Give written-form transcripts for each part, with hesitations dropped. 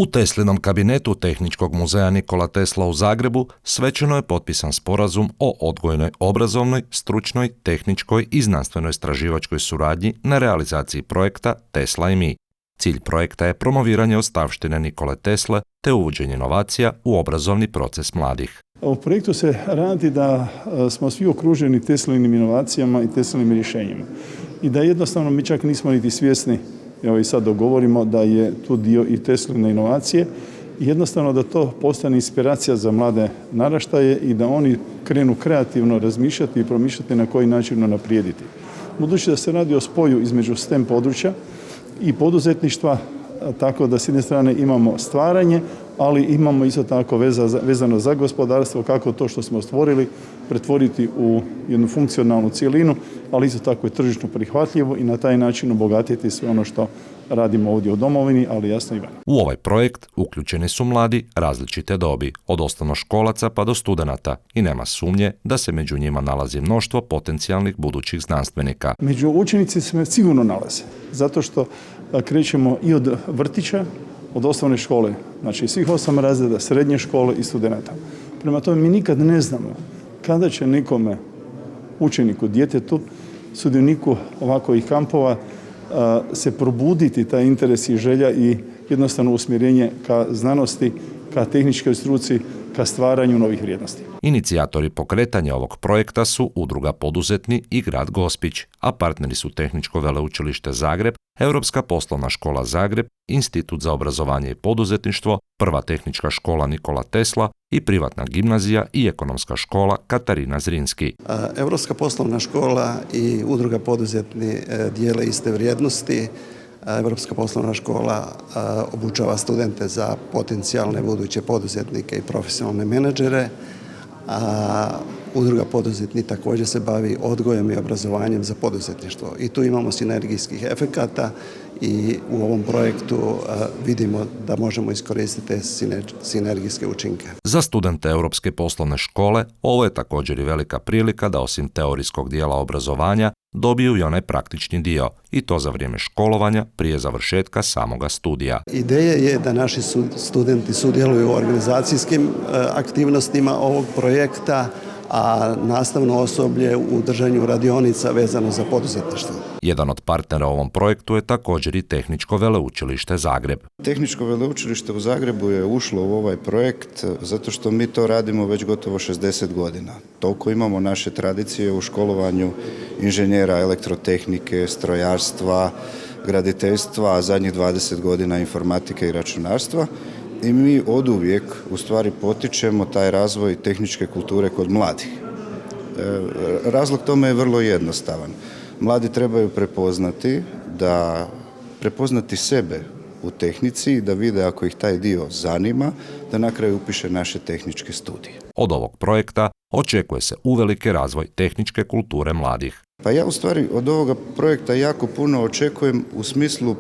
U Teslinom kabinetu Tehničkog muzeja Nikola Tesla u Zagrebu svečano je potpisan sporazum o odgojnoj, obrazovnoj, stručnoj, tehničkoj i znanstveno-istraživačkoj suradnji na realizaciji projekta Tesla i mi. Cilj projekta je promoviranje ostavštine Nikole Tesle te uvođenje inovacija u obrazovni proces mladih. U projektu se radi da smo svi okruženi Teslinim inovacijama i Teslinim rješenjima. I da jednostavno mi čak nismo niti svjesni, evo i sad dogovorimo da je tu dio i Tesline inovacije. Jednostavno da to postane inspiracija za mlade naraštaje i da oni krenu kreativno razmišljati i promišljati na koji način unaprijediti. Budući da se radi o spoju između STEM područja i poduzetništva, tako da s jedne strane imamo stvaranje, ali imamo isto tako vezano za gospodarstvo, kako to što smo stvorili pretvoriti u jednu funkcionalnu cjelinu, ali isto tako i tržišno prihvatljivo i na taj način obogatiti sve ono što radimo ovdje u domovini, ali jasno i van. U ovaj projekt uključeni su mladi različite dobi, od osnovnoškolaca pa do studenata, i nema sumnje da se među njima nalazi mnoštvo potencijalnih budućih znanstvenika. Među učenici se sigurno nalaze, zato što krećemo i od vrtića, od osnovne škole, znači svih 8 razreda, srednje škole i studenata. Prema tome mi nikad ne znamo kada će nekome učeniku, djetetu, sudioniku ovakvih kampova se probuditi taj interes i želja i jednostavno usmjerenje ka znanosti, ka tehničkoj struci, ka stvaranju novih vrijednosti. Inicijatori pokretanja ovog projekta su Udruga Poduzetni i grad Gospić, a partneri su Tehničko veleučilište Zagreb, Europska poslovna škola Zagreb, Institut za obrazovanje i poduzetništvo, Prva tehnička škola Nikola Tesla i privatna gimnazija i ekonomska škola Katarina Zrinski. Europska poslovna škola i Udruga Poduzetni dijele iste vrijednosti. Europska poslovna škola obučava studente za potencijalne buduće poduzetnike i profesionalne menadžere, a Udruga Poduzetni također se bavi odgojem i obrazovanjem za poduzetništvo. I tu imamo sinergijskih efekata i u ovom projektu vidimo da možemo iskoristiti te sinergijske učinke. Za studente Europske poslovne škole ovo je također i velika prilika da osim teorijskog dijela obrazovanja dobiju i onaj praktični dio, i to za vrijeme školovanja prije završetka samoga studija. Ideja je da naši studenti sudjeluju u organizacijskim aktivnostima ovog projekta, a nastavno osoblje u držanju radionica vezano za poduzetništvo. Jedan od partnera u ovom projektu je također i Tehničko veleučilište Zagreb. Tehničko veleučilište u Zagrebu je ušlo u ovaj projekt zato što mi to radimo već gotovo 60 godina. Toliko imamo naše tradicije u školovanju inženjera elektrotehnike, strojarstva, graditeljstva, a zadnjih 20 godina informatike i računarstva. I mi oduvijek u stvari potičemo taj razvoj tehničke kulture kod mladih. Razlog tome je vrlo jednostavan. Mladi trebaju prepoznati sebe u tehnici, da vide ako ih taj dio zanima, da na kraju upiše naše tehničke studije. Od ovog projekta očekuje se uvelike razvoj tehničke kulture mladih. Pa ja u stvari od ovoga projekta jako puno očekujem u smislu,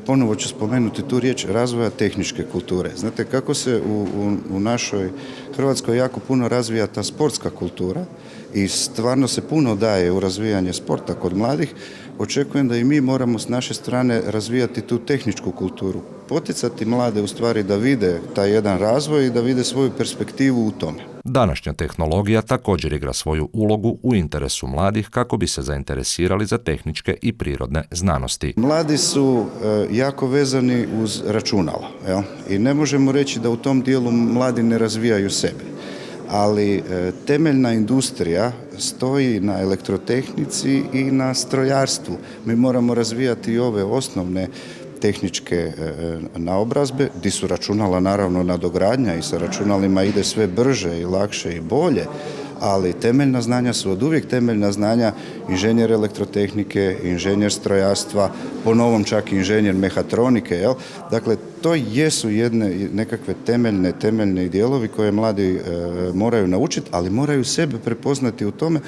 ponovo ću spomenuti tu riječ, razvoja tehničke kulture. Znate kako se u našoj Hrvatskoj jako puno razvija ta sportska kultura i stvarno se puno daje u razvijanje sporta kod mladih. Očekujem da i mi moramo s naše strane razvijati tu tehničku kulturu, poticati mlade u stvari da vide taj jedan razvoj i da vide svoju perspektivu u tome. Današnja tehnologija također igra svoju ulogu u interesu mladih kako bi se zainteresirali za tehničke i prirodne znanosti. Mladi su jako vezani uz računala, i ne možemo reći da u tom dijelu mladi ne razvijaju sebe. Ali temeljna industrija stoji na elektrotehnici i na strojarstvu. Mi moramo razvijati i ove osnovne tehničke naobrazbe, gdje su računala naravno nadogradnja i sa računalima ide sve brže i lakše i bolje, ali temeljna znanja su oduvijek temeljna znanja inženjer elektrotehnike, inženjer strojarstva, po novom čak i inženjer mehatronike. Dakle, to jesu nekakve temeljne dijelovi koje mladi moraju naučiti, ali moraju sebe prepoznati u tome,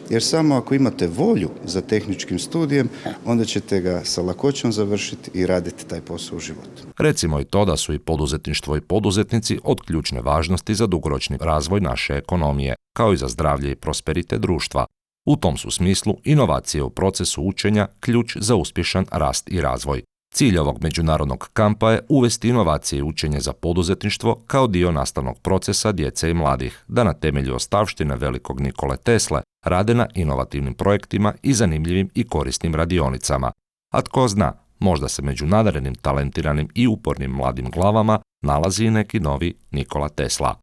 jer samo ako imate volju za tehničkim studijem, onda ćete ga sa lakoćom završiti i raditi taj posao u životu. Recimo i to da su i poduzetništvo i poduzetnici od ključne važnosti za dugoročni razvoj naše ekonomije, kao i za zdravlje i prosperitet društva. U tom su smislu inovacije u procesu učenja ključ za uspješan rast i razvoj. Cilj ovog međunarodnog kampa je uvesti inovacije i učenje za poduzetništvo kao dio nastavnog procesa djece i mladih, da na temelju ostavštine velikog Nikole Tesle rade na inovativnim projektima i zanimljivim i korisnim radionicama. A tko zna, možda se među nadarenim, talentiranim i upornim mladim glavama nalazi i neki novi Nikola Tesla.